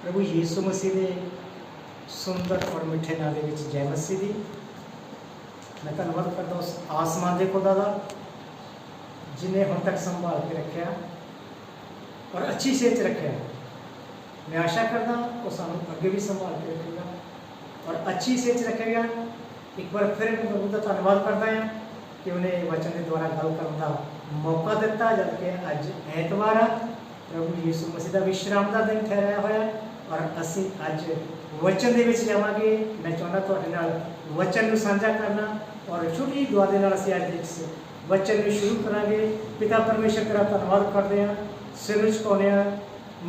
प्रभु यीशु मसीह के सुंदर और मिठे नाम के जय मसीह दी। मैं धन्यवाद करता उस आसमान के खुदा का जिन्हें हम तक संभाल के रखा और अच्छी सेहत रखा। मैं आशा करता वो सानू अगे भी संभाल के रखेगा और अच्छी सेहत रखेगा। एक बार फिर मैं प्रभु का धन्यवाद करता हूँ कि उन्हें वचन के द्वारा गल करने का मौका दिता, जबकि अज ऐतवार आ, प्रभु यीशु मसीह का विश्राम का दिन ठहराया होया और असी अज वचन के जावांगे। मैं चाहता तुहाडे नाल वचन को साझा करना और छोटी दुआ के नाल असीं अज इस वचन को शुरू करांगे। पिता परमेश्वर तेरा धन्यवाद करते हैं, सिर झुकाउने आ,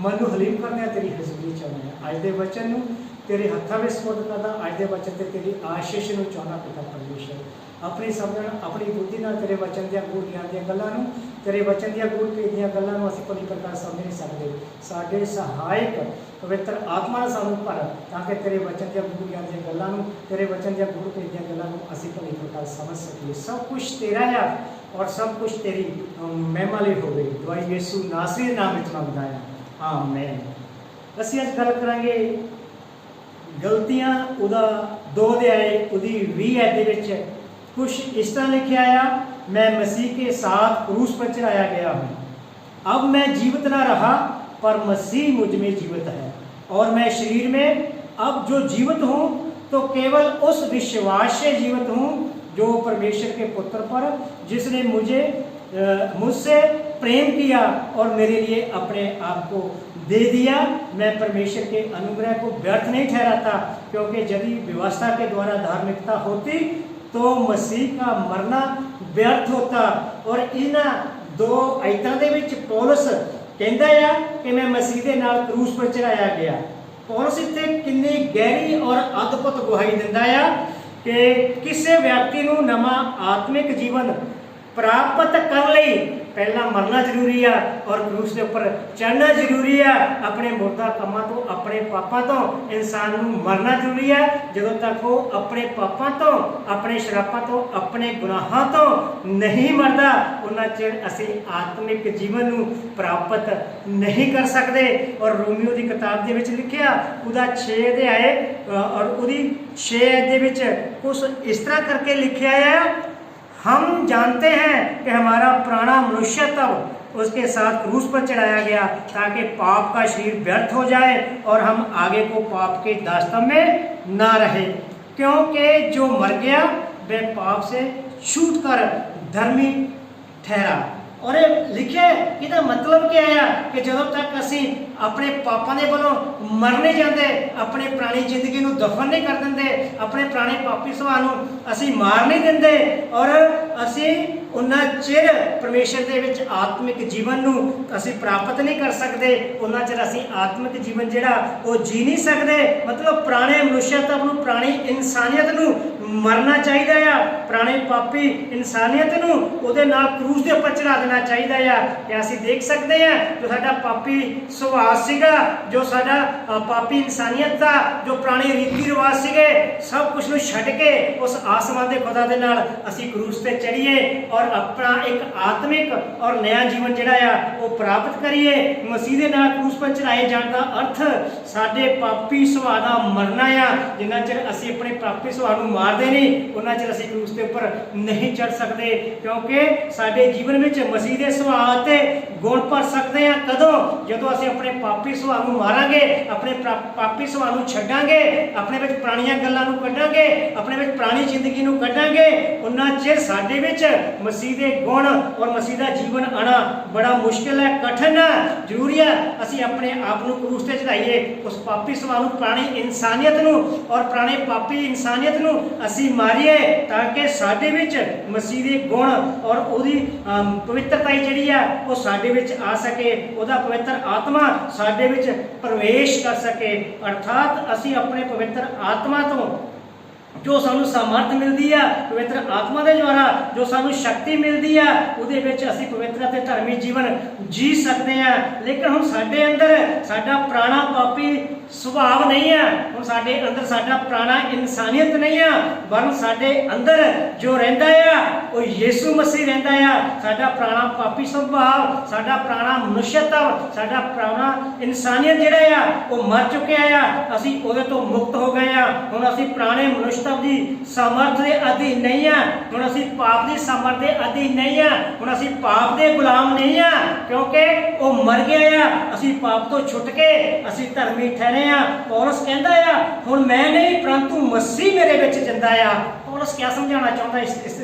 मन को हलीम करते हैं, तेरी हजूरी चाहते हैं। अज के वचन को तेरे हत्थों में सपुर्द करदा, अज के वचन से तेरी आशीष को चाहना। पिता परमेश्वर अपनी समझ अपनी बुद्धि नाल तेरे वचन दियां गूढ़ ज्ञान दियां गल्लां नूं, तेरे वचन दियां गूढ़ भेद दियां गल्लां नूं असीं भली प्रकार समझ नहीं सकते। साडे सहायक पवित्र आत्मा नाल सानूं भर, ताकि तेरे वचन दियां गूढ़ ज्ञान दियां गल्लां नूं, तेरे वचन दियां गूढ़ भेद दियां गल्लां नूं असीं भली प्रकार समझ सकीए। सब कुछ तेरा है और सब कुछ तेरी महिमा लई होवे। दुआई यीशु नासरी दे नाम विच मंगदा है, आमीन। असीं अज गल करांगे गलतियां उदा 2 अध्याय उदी 20 आयत दे विच कुछ इस तरह लिखा आया, मैं मसीह के साथ क्रूस पर चढ़ाया गया हूँ। अब मैं जीवित ना रहा पर मसीह मुझ में जीवित है, और मैं शरीर में अब जो जीवित हूँ तो केवल उस विश्वास से जीवित हूँ जो परमेश्वर के पुत्र पर, जिसने मुझसे प्रेम किया और मेरे लिए अपने आप को दे दिया। मैं परमेश्वर के अनुग्रह को व्यर्थ नहीं ठहराता, क्योंकि यदि व्यवस्था के द्वारा धार्मिकता होती तो मसीह का मरना व्यर्थ होता। और इन 2 आयतां दे विच पौलुस कहंदा है कि मैं मसीह दे नाल क्रूस पर चढ़ाया गया। पौलुस इत्थे कितनी गहरी और अद्भुत गवाही दिंदा है कि किसी व्यक्ति नूं नवां आत्मिक जीवन प्राप्त कर लई पहला मरना जरूरी है और क्रूस के उपर चढ़ना जरूरी है। अपने मुर्दा कामां तो अपने पापां तो इंसान नूं मरना जरूरी है। जदों तक वो अपने पापां तो अपने शरापां तो अपने गुनाहां तो नहीं मरदा, उन्ना चिर असीं आत्मिक जीवन नूं प्राप्त नहीं कर सकते। और रोमियो की किताब दे विच लिखिया उदा 6 अध्याय और उदी 6 दे विच कुछ इस तरह करके लिखिया है, हम जानते हैं कि हमारा पुराना मनुष्य तब उसके साथ क्रूस पर चढ़ाया गया ताकि पाप का शरीर व्यर्थ हो जाए और हम आगे को पाप के दास्तान में ना रहे। क्योंकि जो मर गया वह पाप से छूट कर धर्मी ठहरा। और लिखे इसका मतलब क्या है कि जब तक असी अपने पापां दे वल्लों मर नहीं जाते, अपने पुरानी जिंदगी नूं दफन नहीं कर देंगे, अपने पुराने पापी सुभाव नूं असी मार नहीं देंगे और असी उन्ना चिर परमेश्वर दे विच आत्मिक जीवन नूं असी प्राप्त नहीं कर सकते, उन्ना चिर असी आत्मिक जीवन जिहड़ा वो जी नहीं सकते। मतलब पुराने मनुष्यत्व नूं, पुरानी इंसानियत नूं मरना चाहिए है। पुराने पापी इंसानियत नूं उहदे नाल क्रूस दे उपर चढ़ा देना चाहिए है। कि असी देख सकते हैं जो साडा पापी सुभाव सीगा, जो साडा पापी इंसानियत था, जो पुराने रीति रिवाज सीगे, सब कुछ नूं छड्ड के उस आसमान दे खुदा दे नाल असी क्रूस ते चढ़ीए और अपना एक आत्मिक और नया जीवन जिहड़ा आ वो प्राप्त करिए। मसीह दे नाल क्रूस पर चढ़ाए जाण दा अर्थ साडे पापी सुभाव दा मरना आ। जिन्ना चिर असी अपने पापी सुभाव नूं मारदे नहीं उन्ना चिर असी क्रूस दे उपर नहीं चढ़ सकते, क्योंकि साडे जीवन विच मसीह दे सुभाव ते गुण भर सकते हैं कदों, जदों असी अपने पापी सुभाव नूं मारांगे, अपने पापी सुभाव नूं छड्डांगे, अपने विच पुराणियां गल्लां नूं कड्डांगे, अपने विच पुरानी जिंदगी नूं कड्डांगे, उन्ना चिर साडे विच मसीह दे गुण और मसीह दा जीवन आना बड़ा मुश्किल है, कठिन है। जरूरी है असी अपने आप नूं क्रूस ते चढ़ाइए, उस पापी सुभाव नूं, पुरानी इंसानियत नूं और पुराने पापी इंसानियत नूं असी मारीए, ताकि साडे विच मसीह दे गुण और उहदी पवित्रता जिहड़ी आ वो साडे विच आ सके, उहदा पवित्र आत्मा साडे विच प्रवेश कर सके। अर्थात असी अपने पवित्र आत्मा तो जो सानू सामर्थ मिलती है, पवित्र आत्मा के द्वारा जो सानू शक्ति मिलती है, उहदे विच असीं पवित्र ते धर्मी जीवन जी सकते हैं। लेकिन हुण साडे अंदर साडा पुराना पापी पापी सुभाव नहीं है, हुण साडे अंदर साडा पुराना इंसानियत नहीं है, वरन साडे अंदर जो रहिंदा आ वो यीशु मसीह रहिंदा आ। साडा पुराना पापी सुभाव, साडा पुराना मनुष्यत्व, साडा पुराना इंसानियत जिहड़ा आ वो मर चुकिया आ, असीं उहदे तो मुक्त हो गए आ। हुण असीं पुराने मनुष्यत्व की सामर्थ दे अधीन नहीं आ, हुण असीं पाप की सामर्थ दे अधीन नहीं आ, हुण असीं पाप दे गुलाम नहीं आ, क्योंकि वो मर गया आ। असीं पाप तो छुट के असीं धर्मी ठहरे आ। पौलुस कहता है हुण मैं नहीं परंतु मसीह मेरे विच जिंदा आ। पौलुस क्या समझाना चाहता इस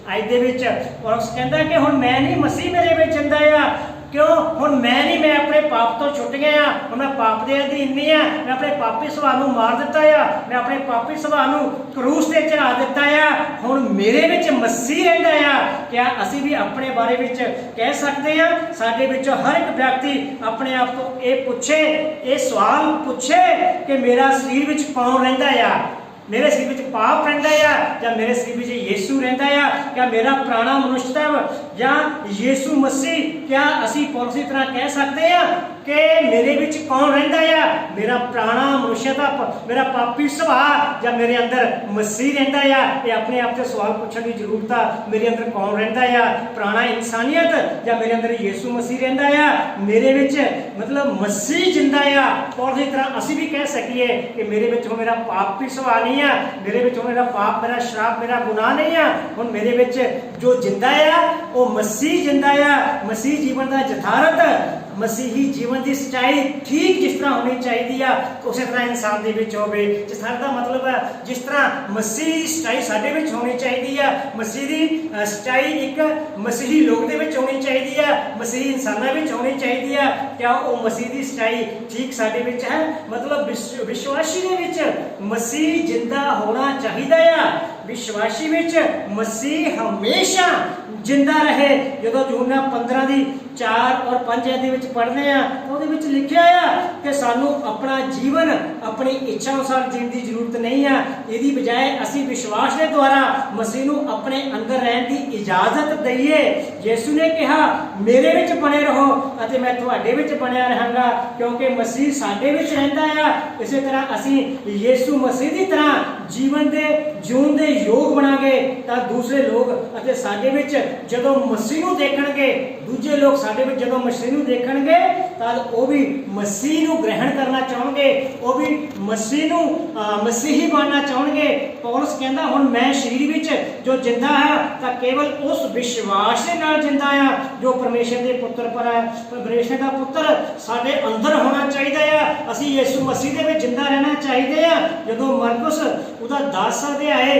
आयत दे विच? पौलुस कहता कि हुण मैं नहीं मसीह मेरे विच जिंदा आ। क्यों? हुण मैं नहीं, मैं अपने पाप तो छुट गया, हुण मैं पाप दे अधीन नहीं आ, मैं अपने पापी सुभाव नूं मार दिता आ, मैं अपने पापी सुभाव नूं क्रूस ते चढ़ा दिता आ, हुण मेरे विच मसीह रहिंदा आ। क्या असीं भी अपने बारे विच कह सकते हैं? साडे विचों हर एक व्यक्ति अपने आप को ये पूछे, ये सवाल पूछे कि मेरा शरीर विच कौन रहिंदा आ? मेरे शरीर में पाप रहिंदा आ या मेरे शरीर में यीशु रहिंदा आ? क्या मेरा पुराना मनुष्यत्व या यीशु मसीह? क्या असी पौलुस की तरह कह सकते हैं कि मेरे विच कौन रहिंदा आ? मेरा पुराना मनुष्यत्व, मेरा पापी सुभाव या मेरे अंदर मसीह रहिंदा आ? ये अपने आप से सवाल पूछने की जरूरत आ। मेरे अंदर कौन रहिंदा आ? पुराना इंसानियत या मेरे अंदर यीशु मसीह रहिंदा आ? मेरे विच मतलब मसीह जिंदा आ। पौलुस की तरह असी भी कह सकीए कि मेरे विच मेरा पापी सुभाव नहीं, मेरे विच मेरा पाप, मेरा श्राप, मेरा गुनाह नहीं है। हुण मेरे विच जो जिंदा आ वो मसीह जिंदा आ। मसीह जीवन का यथार्थ, मसीही जीवन की सच्चाई ठीक जिस तरह होनी चाहिए उस तरह इंसान के विच होवे। यथार्थ का मतलब है जिस तरह मसीह सच्चाई साडे विच होनी चाहिए, मसीह की सच्चाई एक मसीही लोग दे विच होनी चाहिए, मसीही इंसानां विच होनी चाहिए। क्या वो मसीह की सच्चाई ठीक साडे विच है? मतलब विश्वासी दे विच मसीह जिंदा होना चाहिए आ। विश्वासी विच मसीह हमेशा जिंदा रहे। जो यूहन्ना 15 की 4 और 5 आयत विच पढ़ने आ तो विच लिखिया आ कि सानू अपना जीवन अपनी इच्छा अनुसार जीने की जरूरत नहीं है। इसकी बजाय असी विश्वास के द्वारा मसीह नू अपने अंदर रहने की इजाजत दईए। यीशु ने कहा मेरे विच बने रहो अते मैं तुहाडे विच बनिया रहांगा, क्योंकि मसीह साडे विच रहिंदा आ। इसी तरह असी यीशु मसीह की तरह जीवन दे जीवन दे योग बनांगे तां दूसरे लोग अते साडे विच जदों मसीह नू देखणगे, दूजे लोग साडे विच जदों मसीह नू देखणगे तां वो भी मसीह नू ग्रहण करना चाहणगे, वो भी मसीह नू मसीही बनना चाहणगे। पौलुस कहंदा हुण मैं शरीर विच जो जिंदा है तां केवल उस विश्वास दे नाल जिंदा आ जो परमेश्वर दे पुत्र पर है। परमेश्वर दा पुत्र साडे अंदर होना चाहिए आ। असीं यीशु मसीह दे विच जिंदा रहना चाहिए आ। जदों मरकुस उहदा 10 अध्याय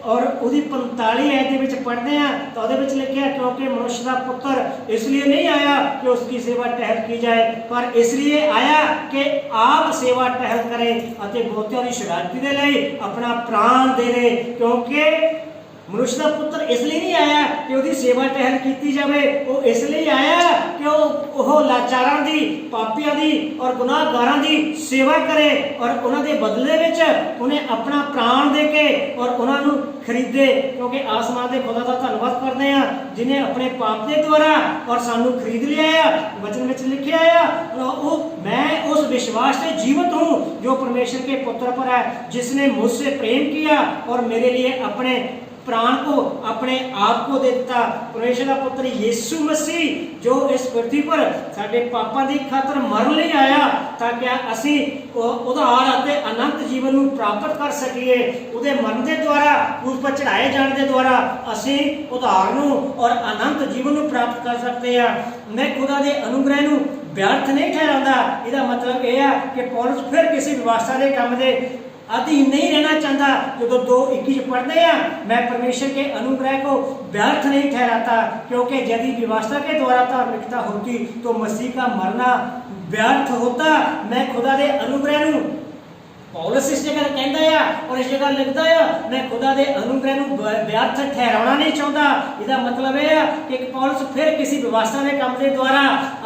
और उहदी 45 आयत विच पढ़ते हैं तो उहदे विच लिखिया क्योंकि मनुष्य का पुत्र इसलिए नहीं आया कि उसकी सेवा टहल की जाए, पर इसलिए आया कि आप सेवा टहल करे अते बहुतियां दी शरारती दे लई अपना प्राण दे दे। क्योंकि मनुष्य का पुत्र इसलिए नहीं आया कि उसकी सेवा टहल की जाए, वो इसलिए आया कि वो लाचारां दी, पापियां दी और गुनाहगारां दी सेवा करे और उन्होंने बदले विच उन्हें अपना प्राण दे के और उन्होंने खरीदे। क्योंकि आसमान के खुदा का धन्यवाद करते हैं जिन्हें अपने पाप के द्वारा और सानू खरीद लिया। वचन में लिखा है मैं उस विश्वास से जीवित हूँ जो परमेश्वर के पुत्र पर है, जिसने मुझसे प्रेम किया और मेरे लिए अपने प्राण को अपने आप को देता। परमेश्वर का पुत्र यीशु मसीह जो इस पृथ्वी पर साडे पापां दी खातर मरन लई आया ताकि असी उधार अते अनंत जीवन नूं प्राप्त कर सकीए। उहदे मरण के द्वारा, उस पर चढ़ाए जाने के द्वारा असी उधार नूं और अनंत जीवन नूं प्राप्त कर सकते हैं। मैं खुदा दे अनुग्रह नूं व्यर्थ नहीं ठहरांदा। इसका मतलब यह है कि पौलुस फिर किसी व्यवस्था के काम दे अधीन नहीं रहना चाहता। जो 2:21 पढ़ते हैं मैं परमेश्वर के अनुग्रह को व्यर्थ नहीं ठहराता, क्योंकि यदि व्यवस्था के द्वारा धार्मिकता होती तो मसीह का मरना व्यर्थ होता। मैं खुदा दे अनुग्रह नूं पौलुस इस जगह कहता है और इस जगह लिखता है मैं खुदा दे अनुग्रह नूं व्यर्थ ठहराना नहीं चाहता। इसका मतलब यह है कि पौलुस फिर किसी व्यवस्था के काम के द्वारा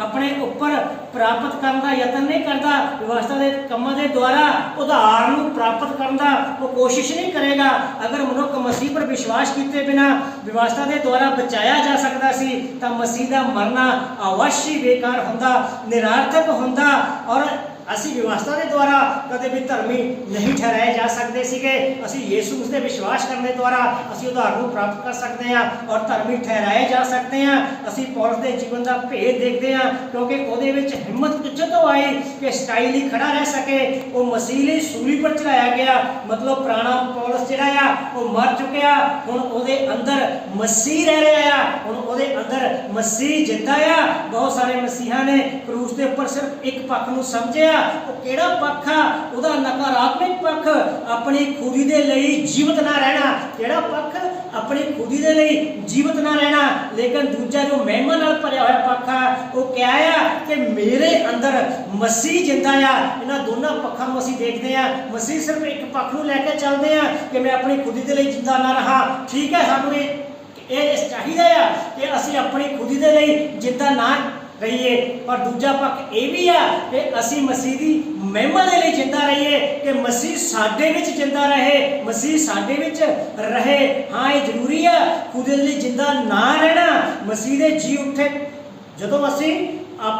अपने ऊपर प्राप्त करने का यत्न नहीं करता। व्यवस्था के कामों के द्वारा उधार नूं प्राप्त करने का वो कोशिश नहीं करेगा। अगर मनुष्य मसीह पर विश्वास किए बिना व्यवस्था के द्वारा बचाया जा सकता सी तां मसीह का मरना अवश्य बेकार होंदा, निरार्थक होंदा और ਅਸੀਂ ਵਿਵਸਥਾ ਦੇ ਦੁਆਰਾ ਕਦੇ ਵੀ ਧਰਮੀ ਨਹੀਂ ਠਹਿਰਾਏ ਜਾ ਸਕਦੇ ਸੀਗੇ। ਅਸੀਂ ਯੀਸ਼ੂ ਮਸੀਹ ਤੇ ਵਿਸ਼ਵਾਸ ਕਰਨ ਦੇ ਦੁਆਰਾ ਅਸੀਂ ਉਧਾਰ ਨੂੰ ਪ੍ਰਾਪਤ ਕਰ ਸਕਦੇ ਹਾਂ ਔਰ ਧਰਮੀ ਠਹਿਰਾਏ ਜਾ ਸਕਦੇ ਹਾਂ। ਅਸੀਂ ਪੌਲਸ ਦੇ ਜੀਵਨ ਦਾ ਭੇਦ ਦੇਖਦੇ ਹਾਂ, ਕਿਉਂਕਿ ਉਹਦੇ ਵਿੱਚ ਹਿੰਮਤ ਕਿੱਥੋਂ ਤੋਂ ਆਈ ਕਿ ਸਟਾਈਲ ਹੀ ਖੜਾ ਰਹਿ ਸਕੇ। ਉਹ ਮਸੀਹ ਲਈ ਸੂਲੀ ਪਰ ਚੜਾਇਆ ਗਿਆ, ਮਤਲਬ ਪੁਰਾਣਾ ਪੌਲਸ ਜਿਹੜਾ ਆ ਉਹ ਮਰ ਚੁੱਕਿਆ, ਹੁਣ ਉਹਦੇ ਅੰਦਰ ਮਸੀਹ ਰਹਿ ਰਿਹਾ ਆ, ਹੁਣ ਉਹਦੇ ਅੰਦਰ ਮਸੀਹ ਜਿੰਦਾ ਆ। ਬਹੁਤ ਸਾਰੇ ਮਸੀਹਾਂ ਨੇ ਕਰੂਸ ਦੇ ਉੱਪਰ ਸਿਰਫ ਇੱਕ ਪੱਖ ਨੂੰ ਸਮਝਿਆ। ਉਹ ਕਿਹੜਾ ਪੱਖ ਆ? ਉਹਦਾ ਨਕਾਰਾਤਮਕ ਪੱਖ, ਆਪਣੀ ਖੁਦੀ ਦੇ ਲਈ ਜੀਵਤ ਨਾ ਰਹਿਣਾ। ਕਿਹੜਾ ਪੱਖ? ਆਪਣੀ ਖੁਦੀ ਦੇ ਲਈ ਜੀਵਤ ਨਾ ਰਹਿਣਾ। ਲੇਕਿਨ ਦੂਜਾ ਜੋ ਮਹਿਮਾ ਨਾਲ ਭਰਿਆ ਹੋਇਆ ਪੱਖ ਆ, ਉਹ ਕਿਹਾ ਆ ਕਿ ਮੇਰੇ ਅੰਦਰ ਮਸੀਹ ਜਿੰਦਾ ਆ। ਇਹਨਾਂ ਦੋਨਾਂ ਪੱਖਾਂ ਨੂੰ ਅਸੀਂ ਦੇਖਦੇ ਆ। ਮਸੀਹ ਸਿਰਫ ਇੱਕ ਪੱਖ ਨੂੰ ਲੈ ਕੇ ਚੱਲਦੇ ਆ ਕਿ ਮੈਂ ਆਪਣੀ ਖੁਦੀ ਦੇ ਲਈ ਜਿੰਦਾ ਨਾ ਰਹਾ। ਠੀਕ ਹੈ, ਸਾਨੂੰ ਇਹ ਚਾਹੀਦਾ ਆ ਕਿ ਅਸੀਂ ਆਪਣੀ ਖੁਦੀ ਦੇ ਲਈ ਜਿੰਦਾ ਨਾ ਰਹੀਏ, ਪਰ ਦੂਜਾ ਪੱਖ ਇਹ ਵੀ ਆ ਕਿ ਅਸੀਂ ਮਸੀਹ ਦੀ ਮਹਿਮਾ ਦੇ ਲਈ ਜਿੰਦਾ ਰਹੀਏ, ਕਿ ਮਸੀਹ ਸਾਡੇ ਵਿੱਚ ਜਿੰਦਾ ਰਹੇ, ਮਸੀਹ ਸਾਡੇ ਵਿੱਚ ਰਹੇ। ਹਾਂ, ਇਹ ਜ਼ਰੂਰੀ ਆ ਖੁਦੀ ਦੇ ਲਈ ਜਿੰਦਾ ਨਾ ਰਹਿਣਾ। ਮਸੀਹ ਦੇ ਜੀ ਉੱਠੇ ਜਦੋਂ ਅਸੀਂ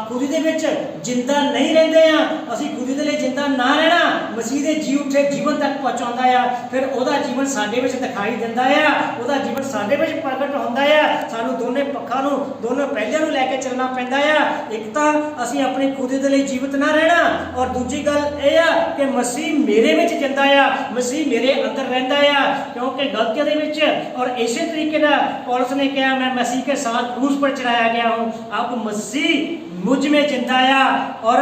ਖੁਦੀ ਦੇ ਵਿੱਚ ਜਿੰਦਾ ਨਹੀਂ ਰਹਿੰਦੇ ਆ, ਅਸੀਂ ਖੁਦੀ ਦੇ ਲਈ ਜਿੰਦਾ ਨਾ ਰਹਿਣਾ, ਮਸੀਹ ਦੇ ਜੀ ਉੱਠੇ ਜੀਵਨ ਤੱਕ ਪਹੁੰਚਾਉਂਦਾ ਆ। ਫਿਰ ਉਹਦਾ ਜੀਵਨ ਸਾਡੇ ਵਿੱਚ ਦਿਖਾਈ ਦਿੰਦਾ ਆ, ਉਹਦਾ ਜੀਵਨ ਸਾਡੇ ਵਿੱਚ ਪ੍ਰਗਟ ਹੁੰਦਾ ਆ। ਸਾਨੂੰ ਦੋਨੇ ਪੱਖਾਂ ਨੂੰ, ਦੋਨੋਂ ਪਹਿਲਿਆਂ ਨੂੰ ਲੈ ਕੇ ਚੱਲਣਾ ਪੈਂਦਾ ਆ। ਇੱਕ ਤਾਂ ਅਸੀਂ ਆਪਣੀ ਖੁਦੀ ਦੇ ਲਈ ਜੀਵਤ ਨਾ ਰਹਿਣਾ, ਔਰ ਦੂਜੀ ਗੱਲ ਇਹ ਆ ਕਿ ਮਸੀਹ ਮੇਰੇ ਵਿੱਚ ਜਿੰਦਾ ਆ, ਮਸੀਹ ਮੇਰੇ ਅੰਦਰ ਰਹਿੰਦਾ ਆ। ਕਿਉਂਕਿ ਗਲਤੀਆਂ ਦੇ ਵਿੱਚ ਔਰ ਇਸੇ ਤਰੀਕੇ ਨਾਲ ਪੌਲਸ ਨੇ ਕਿਹਾ, मैं मसीह के साथ क्रूस पर चढ़ाया गया हूँ, अब मसीह मुझ में जिंदा आ और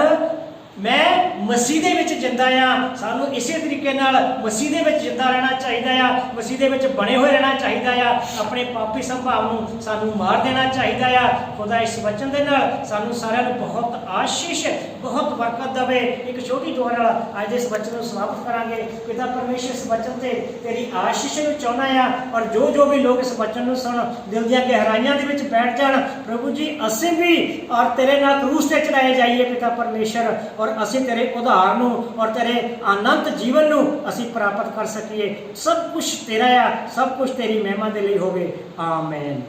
मैं मसीह ਦੇ ਵਿੱਚ ਜਿੰਦਾ ਆ। ਸਾਨੂੰ ਇਸੇ ਤਰੀਕੇ ਨਾਲ ਮਸੀਹ ਦੇ ਵਿੱਚ ਜਿੰਦਾ ਰਹਿਣਾ ਚਾਹੀਦਾ ਆ, ਮਸੀਹ ਦੇ ਵਿੱਚ ਬਣੇ ਹੋਏ ਰਹਿਣਾ ਚਾਹੀਦਾ ਆ। ਆਪਣੇ ਪਾਪੀ ਸੁਭਾਅ ਨੂੰ ਸਾਨੂੰ ਮਾਰ ਦੇਣਾ ਚਾਹੀਦਾ ਆ। ਖੁਦਾ ਇਸ ਵਚਨ ਦੇ ਨਾਲ ਸਾਨੂੰ ਸਾਰਿਆਂ ਨੂੰ ਬਹੁਤ ਆਸ਼ੀਸ਼, ਬਹੁਤ ਬਰਕਤ ਦੇਵੇ। ਇੱਕ ਛੋਟੀ ਦੁਆ ਨਾਲ ਅੱਜ ਦੇ ਇਸ ਵਚਨ ਨੂੰ ਸਮਾਪਤ ਕਰਾਂਗੇ। ਪਿਤਾ ਪਰਮੇਸ਼ਰ, ਇਸ ਵਚਨ ਤੇ ਤੇਰੀ ਆਸ਼ੀਸ਼ ਨੂੰ ਚਾਹੁੰਦਾ ਆ, ਔਰ ਜੋ ਵੀ ਲੋਕ ਇਸ ਵਚਨ ਨੂੰ ਸੁਣ ਦਿਲ ਦੀਆਂ ਗਹਿਰਾਈਆਂ ਦੇ ਵਿੱਚ ਬੈਠ ਜਾਣ। ਪ੍ਰਭੂ ਜੀ, ਅਸੀਂ ਵੀ ਔਰ ਤੇਰੇ ਨਾਲ ਕਰੂਸ ਤੇ ਚੜਾਏ ਜਾਈਏ ਪਿਤਾ ਪਰਮੇਸ਼ਰ, ਔਰ ਅਸੀਂ ਤੇਰੇ ਉਧਾਰ ਨੂੰ ਔਰ ਤੇਰੇ ਅਨੰਤ ਜੀਵਨ ਨੂੰ ਅਸੀਂ ਪ੍ਰਾਪਤ ਕਰ ਸਕੀਏ। ਸਭ ਕੁਝ ਤੇਰਾ ਆ, ਸਭ ਕੁਝ ਤੇਰੀ ਮਹਿਮਾ ਦੇ ਲਈ ਹੋਵੇ। ਆਮੇਨ।